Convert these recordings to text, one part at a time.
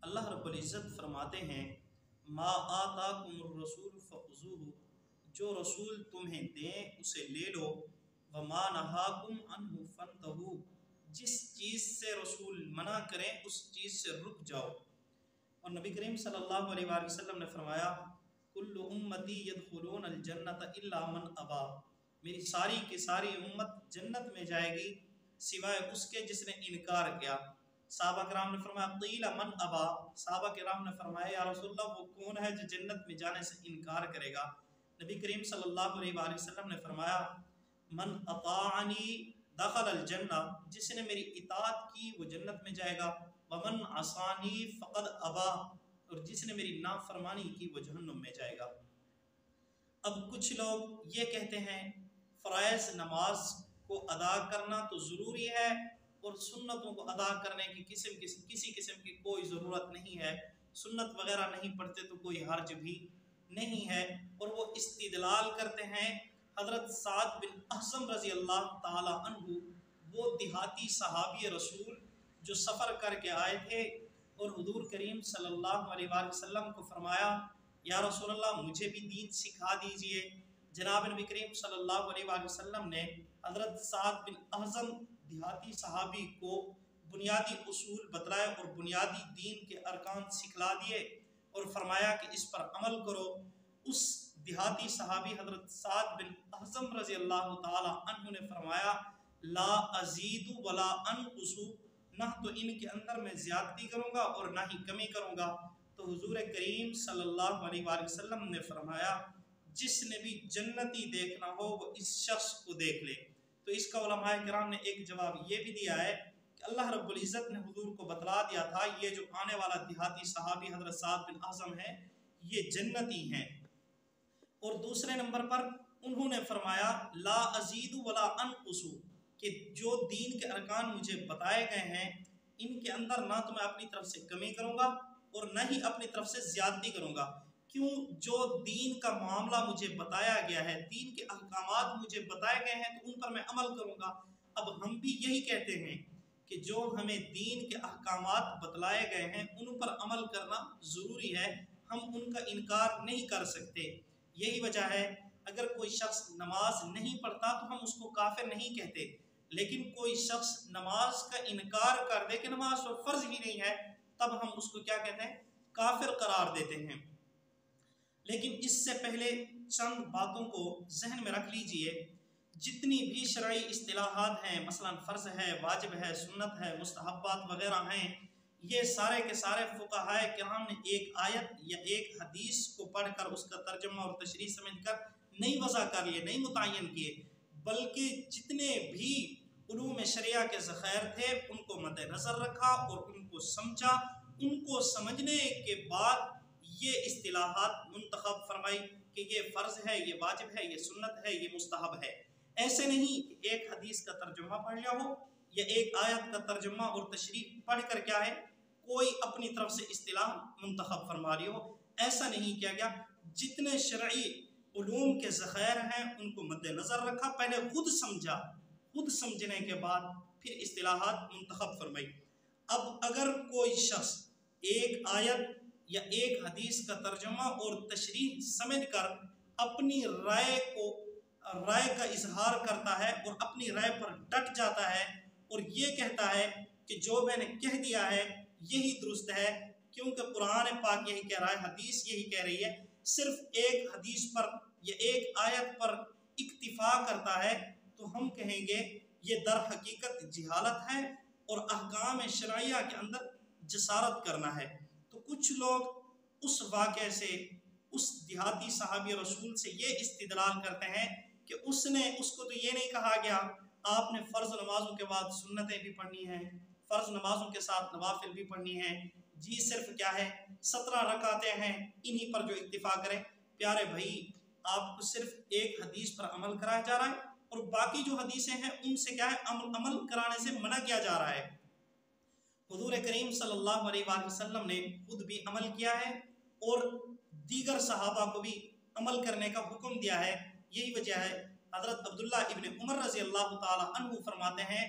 اللہ رب العزت فرماتے ہیں ما آتاکم الرسول فخذوہ، جو رسول تمہیں دیں اسے لے لو، وما نہاکم عنہ فانتہوا، جس چیز سے رسول منع کریں اس چیز سے رک جاؤ۔ اور نبی کریم صلی اللہ علیہ وآلہ وسلم نے فرمایا کل امتی یدخلون الجنت الا من ابا، میری ساری کی ساری امت جنت میں جائے گی سوائے اس کے جس نے انکار کیا۔ صحابہ کرام نے فرمایا قیل من ابا، صحابہ کرام نے فرمایا یا رسول اللہ وہ کون ہے جو جنت میں جانے سے انکار کرے گا؟ نبی کریم صلی اللہ علیہ وآلہ وسلم نے فرمایا من اطاعنی دخل الجنہ، جس نے میری اطاعت کی وہ جنت میں جائے گا، ومن عصانی فقد ابا، اور جس نے میری نافرمانی کی وہ جہنم میں جائے گا۔ اب کچھ لوگ یہ کہتے ہیں فرائض نماز کو ادا کرنا تو ضروری ہے اور سنتوں کو ادا کرنے کی کسی قسم کی کوئی ضرورت نہیں ہے، سنت وغیرہ نہیں پڑھتے تو کوئی حرج بھی نہیں ہے، اور وہ استدلال کرتے ہیں حضرت سعد بن احزم رضی اللہ تعالی عنہ، وہ دیہاتی صحابی رسول جو سفر کر کے آئے تھے اور حضور کریم صلی اللہ علیہ وآلہ وسلم کو فرمایا یا رسول اللہ مجھے بھی دین سکھا دیجئے۔ جناب نبی کریم صلی اللہ علیہ وآلہ وسلم نے حضرت سعد بن احزم دیہاتی صحابی کو بنیادی اصول بتلائے اور بنیادی دین کے ارکان سکھلا دیے اور فرمایا کہ اس پر عمل کرو۔ اس دیہاتی صحابی حضرت سعد بن احزم رضی اللہ تعالی عنہ نے فرمایا لا ازید ولا انقص، نہ تو ان کے اندر میں زیادتی کروں گا اور نہ ہی کمی کروں گا۔ تو حضور کریم صلی اللہ علیہ وآلہ وسلم نے فرمایا جس نے بھی جنتی دیکھنا ہو وہ اس شخص کو دیکھ لے۔ تو اس کا علماء کرام نے ایک جواب یہ بھی دیا ہے کہ اللہ رب العزت نے حضور کو بتلا دیا تھا یہ جو آنے والا دیہاتی صحابی حضرت سعد بن احزم ہے یہ جنتی ہیں، اور دوسرے نمبر پر انہوں نے فرمایا لا ازید ولا انقص، کہ جو دین کے ارکان مجھے بتائے گئے ہیں ان کے اندر نہ تو میں اپنی طرف سے کمی کروں گا اور نہ ہی اپنی طرف سے زیادتی کروں گا۔ کیوں؟ جو دین کا معاملہ مجھے بتایا گیا ہے، دین کے احکامات مجھے بتائے گئے ہیں تو ان پر میں عمل کروں گا۔ اب ہم بھی یہی کہتے ہیں کہ جو ہمیں دین کے احکامات بتلائے گئے ہیں ان پر عمل کرنا ضروری ہے، ہم ان کا انکار نہیں کر سکتے۔ یہی وجہ ہے اگر کوئی شخص نماز نہیں پڑھتا تو ہم اس کو کافر نہیں کہتے، لیکن کوئی شخص نماز کا انکار کر دے کہ نماز تو فرض ہی نہیں ہے تب ہم اس کو کیا کہتے ہیں؟ کافر قرار دیتے ہیں۔ لیکن اس سے پہلے چند باتوں کو ذہن میں رکھ لیجئے، جتنی بھی شرعی اصطلاحات ہیں مثلا فرض ہے، واجب ہے، سنت ہے، مستحبات وغیرہ ہیں، یہ سارے کے سارے فقہائے کرام نے ایک آیت یا ایک حدیث کو پڑھ کر اس کا ترجمہ اور تشریح سمجھ کر نہیں وضع کر لیے، نہیں متعین کیے، بلکہ جتنے بھی علوم شریعہ کے ذخائر تھے ان کو مد نظر رکھا اور ان کو سمجھا، ان کو سمجھنے کے بعد یہ اصطلاحات منتخب فرمائی کہ یہ فرض ہے، یہ واجب ہے، یہ سنت ہے، یہ مستحب ہے۔ ایسے نہیں کہ ایک حدیث کا ترجمہ پڑھ لیا ہو یا ایک آیت کا ترجمہ اور تشریح پڑھ کر کیا ہے کوئی اپنی طرف سے اصطلاح منتخب فرما رہی ہو، ایسا نہیں کیا گیا۔ جتنے شرعی علوم کے ذخائر ہیں ان کو مد نظر رکھا، پہلے خود سمجھا، خود سمجھنے کے بعد پھر اصطلاحات منتخب فرمائی۔ اب اگر کوئی شخص ایک آیت یا ایک حدیث کا ترجمہ اور تشریح سمجھ کر اپنی رائے کا اظہار کرتا ہے اور اپنی رائے پر ڈٹ جاتا ہے اور یہ کہتا ہے کہ جو میں نے کہہ دیا ہے یہی درست ہے کیونکہ قرآن پاک یہی کہہ رہا ہے، حدیث یہی کہہ رہی ہے، صرف ایک حدیث پر یا ایک آیت پر اکتفا کرتا ہے، تو ہم کہیں گے یہ در حقیقت جہالت ہے اور احکام شرعیہ کے اندر جسارت کرنا ہے۔ تو کچھ لوگ اس واقعے سے، اس دیہاتی صحابی رسول سے یہ استدلال کرتے ہیں کہ اس کو تو یہ نہیں کہا گیا آپ نے فرض نمازوں کے بعد سنتیں بھی پڑھنی ہیں، فرض نمازوں کے ساتھ نوافل بھی پڑھنی ہیں، جی صرف کیا ہے 17 رکعتیں ہیں انہی پر جو اکتفا کریں۔ پیارے بھائی آپ کو صرف ایک حدیث پر عمل کرایا جا رہا ہے اور باقی جو حدیثیں ہیں ان سے کیا ہے عمل کرانے سے منع کیا جا رہا ہے۔ حضور کریم صلی اللہ علیہ وآلہ وسلم نے خود بھی عمل کیا ہے اور دیگر صحابہ کو بھی عمل کرنے کا حکم دیا ہے۔ یہی وجہ ہے حضرت عبداللہ ابن عمر رضی اللہ تعالی عنہ فرماتے ہیں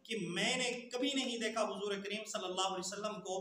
کہ میں نے کبھی نہیں دیکھا حضور کریم صلی اللہ علیہ وسلم کو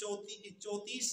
34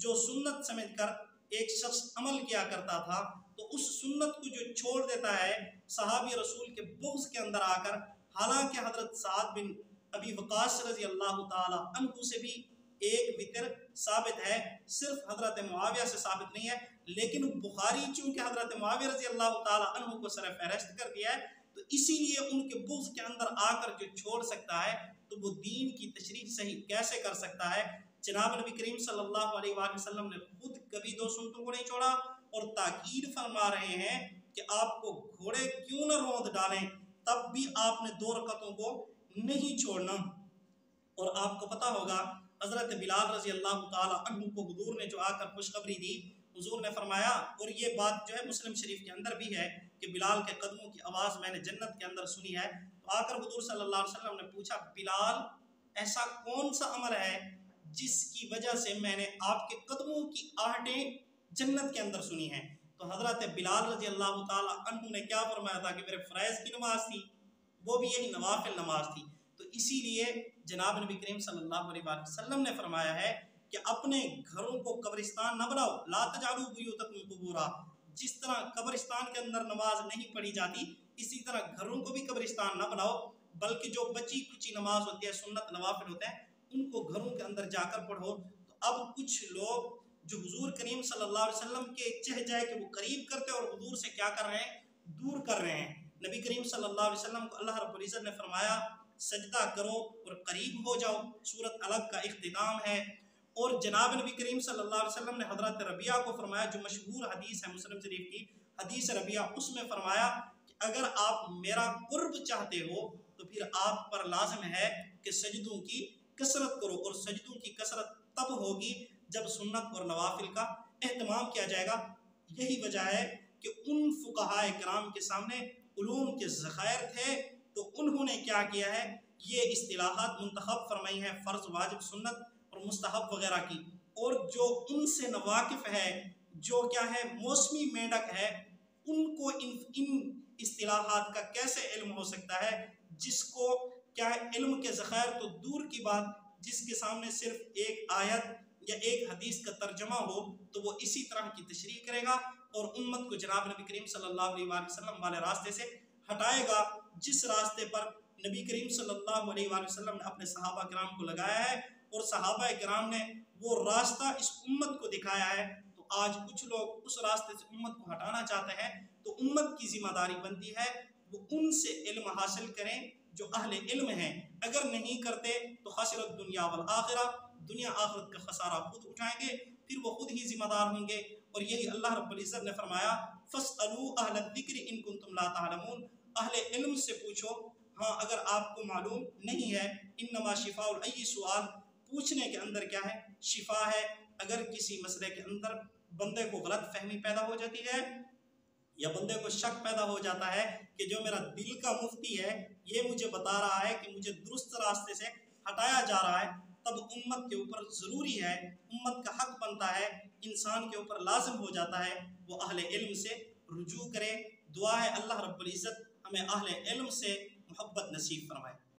جو سنت سمجھ کر ایک شخص عمل کیا کرتا تھا تو اس سنت کو جو چھوڑ دیتا ہے صحابی رسول کے بغض کے اندر آ کر، حالانکہ حضرت سعد بن ابی وقاص رضی اللہ تعالی عنہ سے بھی ایک وطر ثابت ہے، صرف حضرت معاویہ سے ثابت نہیں ہے، لیکن بخاری چونکہ حضرت معاویہ رضی اللہ تعالی عنہ کو سر فہرست کر دیا ہے تو اسی لیے ان کے بغض کے اندر آ کر جو چھوڑ سکتا ہے تو وہ دین کی تشریح صحیح کیسے کر سکتا ہے؟ جناب نبی کریم صلی اللہ علیہ وآلہ وسلم نے خود کبھی دو سنتوں کو نہیں چھوڑا، اور تاکید فرما رہے ہیں کہ آپ کو گھوڑے کیوں نہ روند ڈالیں تب بھی آپ نے 2 رکعتوں کو نہیں چھوڑنا۔ اور آپ کو پتا ہوگا حضرت بلال رضی اللہ تعالی عنہ کو حضور نے جو آ کر خوشخبری دی، حضور نے فرمایا، اور یہ بات جو ہے مسلم شریف کے اندر بھی ہے کہ بلال کے قدموں کی آواز میں نے جنت کے اندر سنی ہے، تو آ کر حضور صلی اللہ علیہ وسلم نے پوچھا، بلال ایسا کون سا عمل ہے جس کی وجہ سے میں نے آپ کے قدموں کی آہٹیں جنت کے اندر سنی ہیں؟ تو حضرت بلال رضی اللہ تعالی عنہ نے کیا فرمایا تھا کہ میرے فرائض کی نماز تھی، وہ بھی یہی نوافل نماز تھی۔ تو اسی لیے جناب نبی کریم صلی اللہ علیہ وسلم نے فرمایا ہے کہ اپنے گھروں کو قبرستان نہ بناؤ، لا تجعلوا بیوتکم قبورا۔ جس طرح قبرستان کے اندر نماز نہیں پڑھی جاتی، اسی طرح گھروں کو بھی قبرستان نہ بناؤ، بلکہ جو بچی کچی نماز ہوتی ہے، سنت نوافل ہوتے ہیں، ان کو گھروں کے اندر جا کر پڑھو۔ تو اب کچھ لوگ جو حضور کریم صلی اللہ علیہ وسلم کے چہ جائے کہ وہ قریب کرتے اور حضور سے کیا کر رہے ہیں؟ دور کر رہے ہیں۔ نبی کریم صلی اللہ علیہ وسلم کو اللہ رب العزت نے فرمایا سجدہ کرو اور قریب ہو جاؤ، سورت الگ کا اختتام ہے۔ اور جناب نبی کریم صلی اللہ علیہ وسلم نے حضرت ربیعہ کو فرمایا، جو مشہور حدیث ہے مسلم شریف کی حدیث ربیعہ، اس میں فرمایا کہ اگر آپ میرا قرب چاہتے ہو تو پھر آپ پر لازم ہے کہ سجدوں کی کثرت کرو، اور سجدوں کی کثرت تب ہوگی جب سنت اور نوافل کا اہتمام کیا جائے گا۔ یہی وجہ ہے کہ ان فقہائے کرام کے سامنے علوم کے ذخائر تھے، تو انہوں نے کیا کیا ہے، یہ اصطلاحات منتخب فرمائی ہیں فرض، واجب، سنت اور مستحب وغیرہ کی، اور جو ان سے نواقف ہے، جو کیا ہے موسمی میڈک ہے، ان کو ان اصطلاحات کا کیسے علم ہو سکتا ہے؟ جس کو کیا ہے علم کے ذخائر تو دور کی بات، جس کے سامنے صرف ایک آیت یا ایک حدیث کا ترجمہ ہو تو وہ اسی طرح کی تشریح کرے گا اور امت کو جناب نبی کریم صلی اللہ علیہ وسلم والے راستے سے ہٹائے گا، جس راستے پر نبی کریم صلی اللہ علیہ وسلم نے اپنے صحابہ کرام کو لگایا ہے، اور صحابہ کرام نے وہ راستہ اس امت کو دکھایا ہے۔ تو آج کچھ لوگ اس راستے سے امت کو ہٹانا چاہتے ہیں، تو امت کی ذمہ داری بنتی ہے وہ ان سے علم حاصل کریں جو اہل علم ہیں، اگر نہیں کرتے تو خسرت دنیا والآخرہ، دنیا آخرت کا خسارہ خود اٹھائیں گے، پھر وہ خود ہی ذمہ دار ہوں گے۔ اور یہی اللہ رب العزت نے فرمایا فَاسْأَلُوا أَهْلَ الذِّكْرِ إِن كُنتُمْ لَا تَعْلَمُونَ، اہل علم سے پوچھو ہاں اگر آپ کو معلوم نہیں ہے۔ انما شفاء العی سوال، پوچھنے کے اندر کیا ہے؟ شفا ہے۔ اگر کسی مسئلے کے اندر بندے کو غلط فہمی پیدا ہو جاتی ہے یا بندے کو شک پیدا ہو جاتا ہے کہ جو میرا دل کا مفتی ہے یہ مجھے بتا رہا ہے کہ مجھے درست راستے سے ہٹایا جا رہا ہے، تب امت کے اوپر ضروری ہے، امت کا حق بنتا ہے، انسان کے اوپر لازم ہو جاتا ہے وہ اہل علم سے رجوع کرے۔ دعا ہے اللہ رب العزت ہمیں اہل علم سے محبت نصیب فرمائے۔